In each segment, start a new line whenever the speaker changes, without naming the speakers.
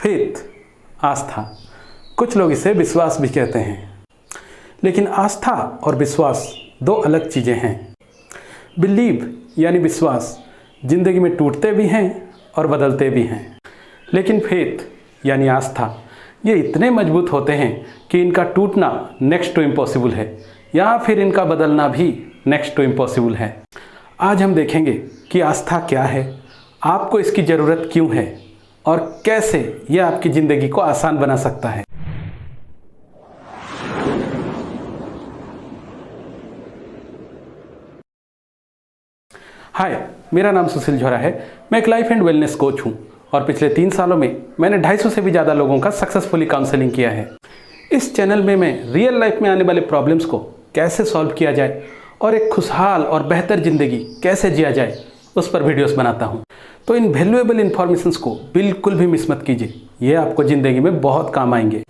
Faith, आस्था, कुछ लोग इसे विश्वास भी कहते हैं। लेकिन आस्था और विश्वास दो अलग चीज़ें हैं। बिलीव यानी विश्वास ज़िंदगी में टूटते भी हैं और बदलते भी हैं। लेकिन फेथ यानी आस्था ये इतने मजबूत होते हैं कि इनका टूटना नेक्स्ट टू इम्पॉसिबल है, या फिर इनका बदलना भी नेक्स्ट टू इम्पॉसिबल है। आज हम देखेंगे कि आस्था क्या है, आपको इसकी ज़रूरत क्यों है और कैसे यह आपकी ज़िंदगी को आसान बना सकता है। हाय, मेरा नाम सुशील झोरा है। मैं एक लाइफ एंड वेलनेस कोच हूँ और पिछले 3 सालों में मैंने 250 से भी ज़्यादा लोगों का सक्सेसफुली काउंसलिंग किया है। इस चैनल में मैं रियल लाइफ में आने वाले प्रॉब्लम्स को कैसे सॉल्व किया जाए और एक खुशहाल और बेहतर ज़िंदगी कैसे जिया जाए उस पर वीडियोस बनाता हूँ। तो इन वैल्यूएबल इन्फॉर्मेशंस को बिल्कुल भी मिस मत कीजिए, ये आपको ज़िंदगी में बहुत काम आएंगे।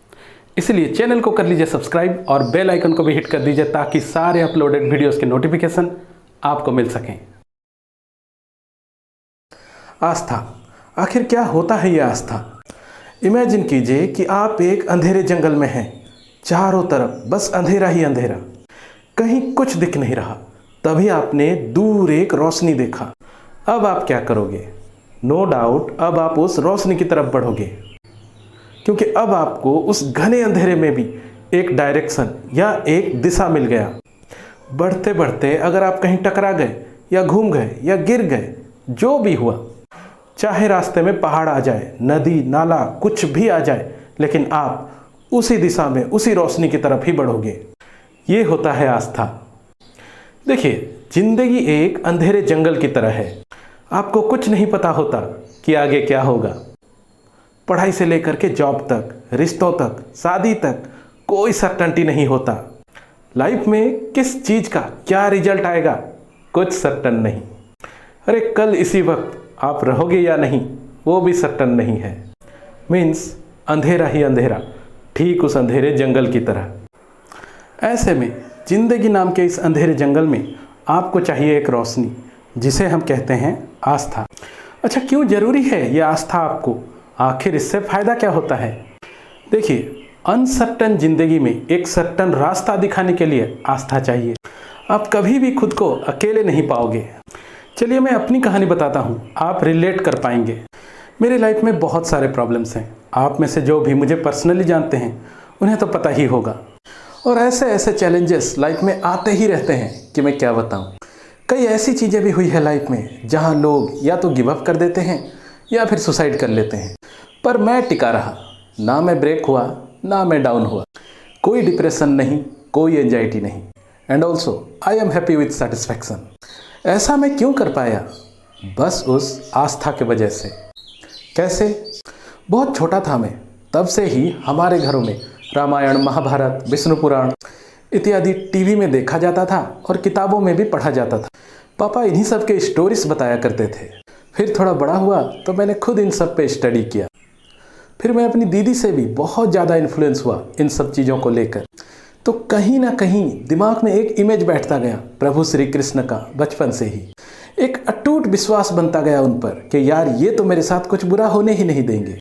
इसलिए चैनल को कर लीजिए सब्सक्राइब और बेल आइकन को भी हिट कर दीजिए ताकि सारे अपलोडेड वीडियोस के नोटिफिकेशन आपको मिल सकें। आस्था, आखिर क्या होता है ये आस्था? इमेजिन कीजिए कि आप एक अंधेरे जंगल में हैं, चारों तरफ बस अंधेरा ही अंधेरा, कहीं कुछ दिख नहीं रहा। तभी आपने दूर एक रोशनी देखा। अब आप क्या करोगे? नो डाउट अब आप उस रोशनी की तरफ बढ़ोगे, क्योंकि अब आपको उस घने अंधेरे में भी एक डायरेक्शन या एक दिशा मिल गया। बढ़ते बढ़ते अगर आप कहीं टकरा गए या घूम गए या गिर गए, जो भी हुआ, चाहे रास्ते में पहाड़ आ जाए, नदी नाला कुछ भी आ जाए, लेकिन आप उसी दिशा में उसी रोशनी की तरफ ही बढ़ोगे। ये होता है आस्था। देखिए, जिंदगी एक अंधेरे जंगल की तरह है। आपको कुछ नहीं पता होता कि आगे क्या होगा। पढ़ाई से लेकर के जॉब तक, रिश्तों तक, शादी तक कोई सर्टेनिटी नहीं होता। लाइफ में किस चीज़ का क्या रिजल्ट आएगा, कुछ सर्टन नहीं। अरे कल इसी वक्त आप रहोगे या नहीं, वो भी सर्टन नहीं है। मीन्स अंधेरा ही अंधेरा, ठीक उस अंधेरे जंगल की तरह। ऐसे में जिंदगी नाम के इस अंधेरे जंगल में आपको चाहिए एक रोशनी, जिसे हम कहते हैं आस्था। अच्छा, क्यों ज़रूरी है ये आस्था आपको? आखिर इससे फ़ायदा क्या होता है? देखिए, अनसर्टन जिंदगी में एक सर्टन रास्ता दिखाने के लिए आस्था चाहिए। आप कभी भी खुद को अकेले नहीं पाओगे। चलिए मैं अपनी कहानी बताता हूँ, आप रिलेट कर पाएंगे। मेरे लाइफ में बहुत सारे प्रॉब्लम्स हैं। आप में से जो भी मुझे पर्सनली जानते हैं उन्हें तो पता ही होगा। और ऐसे ऐसे चैलेंजेस लाइफ में आते ही रहते हैं कि मैं क्या बताऊँ। कई ऐसी चीज़ें भी हुई है लाइफ में जहाँ लोग या तो गिव अप कर देते हैं या फिर सुसाइड कर लेते हैं, पर मैं टिका रहा। ना मैं ब्रेक हुआ, ना मैं डाउन हुआ। कोई डिप्रेशन नहीं, कोई एंजाइटी नहीं, and also I am happy with satisfaction. ऐसा मैं क्यों कर पाया? बस उस आस्था के वजह से। कैसे? बहुत छोटा था मैं, तब से ही हमारे घरों में रामायण, महाभारत, विष्णु पुराण इत्यादि टीवी में देखा जाता था और किताबों में भी पढ़ा जाता था। पापा इन्हीं सब के स्टोरीज बताया करते थे। फिर थोड़ा बड़ा हुआ तो मैंने खुद इन सब पे स्टडी किया। फिर मैं अपनी दीदी से भी बहुत ज़्यादा इन्फ्लुएंस हुआ इन सब चीज़ों को लेकर। तो कहीं ना कहीं दिमाग में एक इमेज बैठता गया प्रभु श्री कृष्ण का। बचपन से ही एक अटूट विश्वास बनता गया उन पर कि यार ये तो मेरे साथ कुछ बुरा होने ही नहीं देंगे।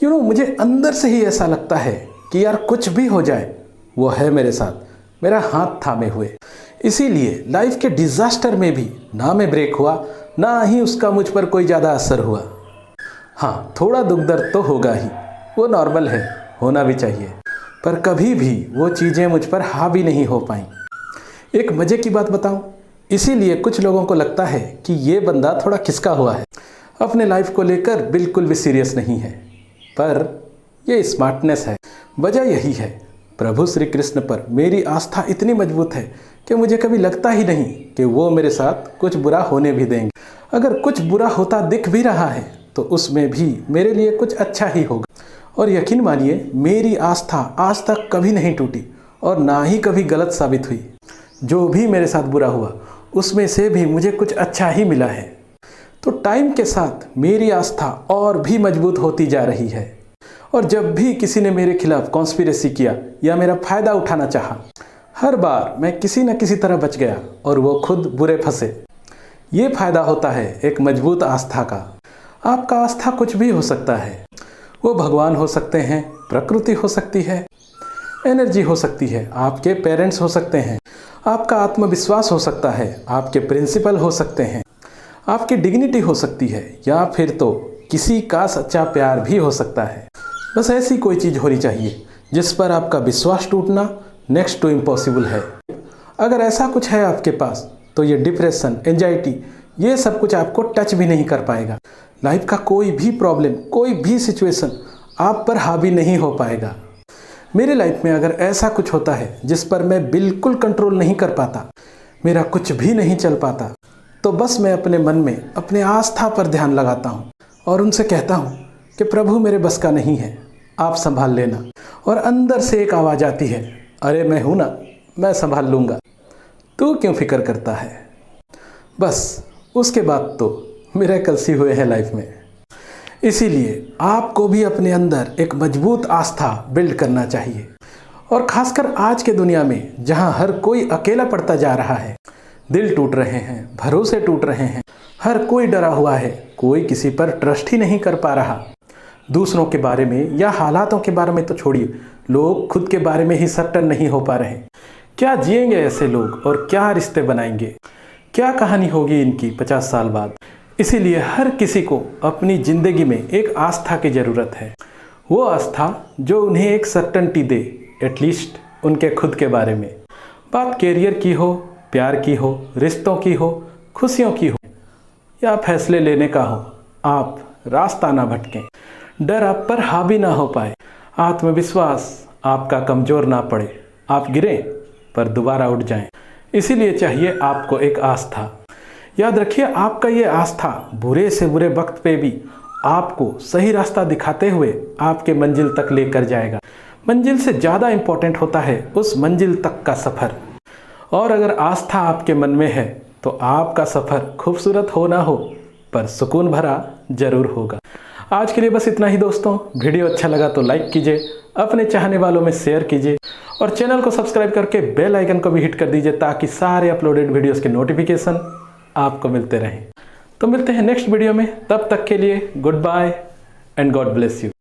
मुझे अंदर से ही ऐसा लगता है कि यार कुछ भी हो जाए वो है मेरे साथ, मेरा हाथ थामे हुए। इसीलिए लाइफ के डिज़ास्टर में भी ना मैं ब्रेक हुआ, ना ही उसका मुझ पर कोई ज़्यादा असर हुआ। हाँ, थोड़ा दुख दर्द तो होगा ही, वो नॉर्मल है, होना भी चाहिए, पर कभी भी वो चीज़ें मुझ पर हावी नहीं हो पाई। एक मज़े की बात बताऊं, इसीलिए कुछ लोगों को लगता है कि ये बंदा थोड़ा खिसका हुआ है, अपने लाइफ को लेकर बिल्कुल भी सीरियस नहीं है, पर ये स्मार्टनेस है। वजह यही है, प्रभु श्री कृष्ण पर मेरी आस्था इतनी मजबूत है कि मुझे कभी लगता ही नहीं कि वो मेरे साथ कुछ बुरा होने भी देंगे। अगर कुछ बुरा होता दिख भी रहा है तो उसमें भी मेरे लिए कुछ अच्छा ही होगा। और यकीन मानिए, मेरी आस्था आज तक कभी नहीं टूटी और ना ही कभी गलत साबित हुई। जो भी मेरे साथ बुरा हुआ उसमें से भी मुझे कुछ अच्छा ही मिला है। तो टाइम के साथ मेरी आस्था और भी मजबूत होती जा रही है। और जब भी किसी ने मेरे खिलाफ कॉन्स्पिरेसी किया या मेरा फ़ायदा उठाना चाहा, हर बार मैं किसी न किसी तरह बच गया और वो खुद बुरे फंसे। ये फ़ायदा होता है एक मजबूत आस्था का। आपका आस्था कुछ भी हो सकता है, वो भगवान हो सकते हैं, प्रकृति हो सकती है, एनर्जी हो सकती है, आपके पेरेंट्स हो सकते हैं, आपका आत्मविश्वास हो सकता है, आपके प्रिंसिपल हो सकते हैं, आपकी डिग्निटी हो सकती है, या फिर तो किसी का सच्चा प्यार भी हो सकता है। बस ऐसी कोई चीज़ होनी चाहिए जिस पर आपका विश्वास टूटना नेक्स्ट टू इम्पॉसिबल है। अगर ऐसा कुछ है आपके पास तो ये डिप्रेशन, एंजाइटी, ये सब कुछ आपको टच भी नहीं कर पाएगा। लाइफ का कोई भी प्रॉब्लम, कोई भी सिचुएशन आप पर हावी नहीं हो पाएगा। मेरे लाइफ में अगर ऐसा कुछ होता है जिस पर मैं बिल्कुल कंट्रोल नहीं कर पाता, मेरा कुछ भी नहीं चल पाता, तो बस मैं अपने मन में अपने आस्था पर ध्यान लगाता हूँ और उनसे कहता हूँ कि प्रभु मेरे बस का नहीं है, आप संभाल लेना। और अंदर से एक आवाज़ आती है, अरे मैं हूँ ना, मैं संभाल लूँगा, तू क्यों फिक्र करता है। बस उसके बाद तो मिरेकल्स ही हुए हैं लाइफ में। इसीलिए आपको भी अपने अंदर एक मजबूत आस्था बिल्ड करना चाहिए। और खासकर आज के दुनिया में जहाँ हर कोई अकेला पड़ता जा रहा है, दिल टूट रहे हैं, भरोसे टूट रहे हैं, हर कोई डरा हुआ है, कोई किसी पर ट्रस्ट ही नहीं कर पा रहा। दूसरों के बारे में या हालातों के बारे में तो छोड़िए, लोग खुद के बारे में ही सर्टन नहीं हो पा रहे। क्या जिएंगे ऐसे लोग और क्या रिश्ते बनाएंगे, क्या कहानी होगी इनकी 50 साल बाद। इसीलिए हर किसी को अपनी ज़िंदगी में एक आस्था की ज़रूरत है। वो आस्था जो उन्हें एक सर्टनटी दे, एटलीस्ट उनके खुद के बारे में। बात कैरियर की हो, प्यार की हो, रिश्तों की हो, खुशियों की हो, या फैसले लेने का हो, आप रास्ता ना भटकें, डर आप पर हावी ना हो पाए, आत्मविश्वास आपका कमज़ोर ना पड़े, आप गिरें पर दोबारा उठ जाएं। इसीलिए चाहिए आपको एक आस्था। याद रखिए, आपका ये आस्था बुरे से बुरे वक्त पे भी आपको सही रास्ता दिखाते हुए आपके मंजिल तक लेकर जाएगा। मंजिल से ज़्यादा इम्पोर्टेंट होता है उस मंजिल तक का सफ़र। और अगर आस्था आपके मन में है तो आपका सफ़र खूबसूरत हो ना हो पर सुकून भरा ज़रूर होगा। आज के लिए बस इतना ही दोस्तों। वीडियो अच्छा लगा तो लाइक कीजिए, अपने चाहने वालों में शेयर कीजिए और चैनल को सब्सक्राइब करके बेल आइकन को भी हिट कर दीजिए ताकि सारे अपलोडेड वीडियोस के नोटिफिकेशन आपको मिलते रहें। तो मिलते हैं नेक्स्ट वीडियो में, तब तक के लिए good bye and God bless you.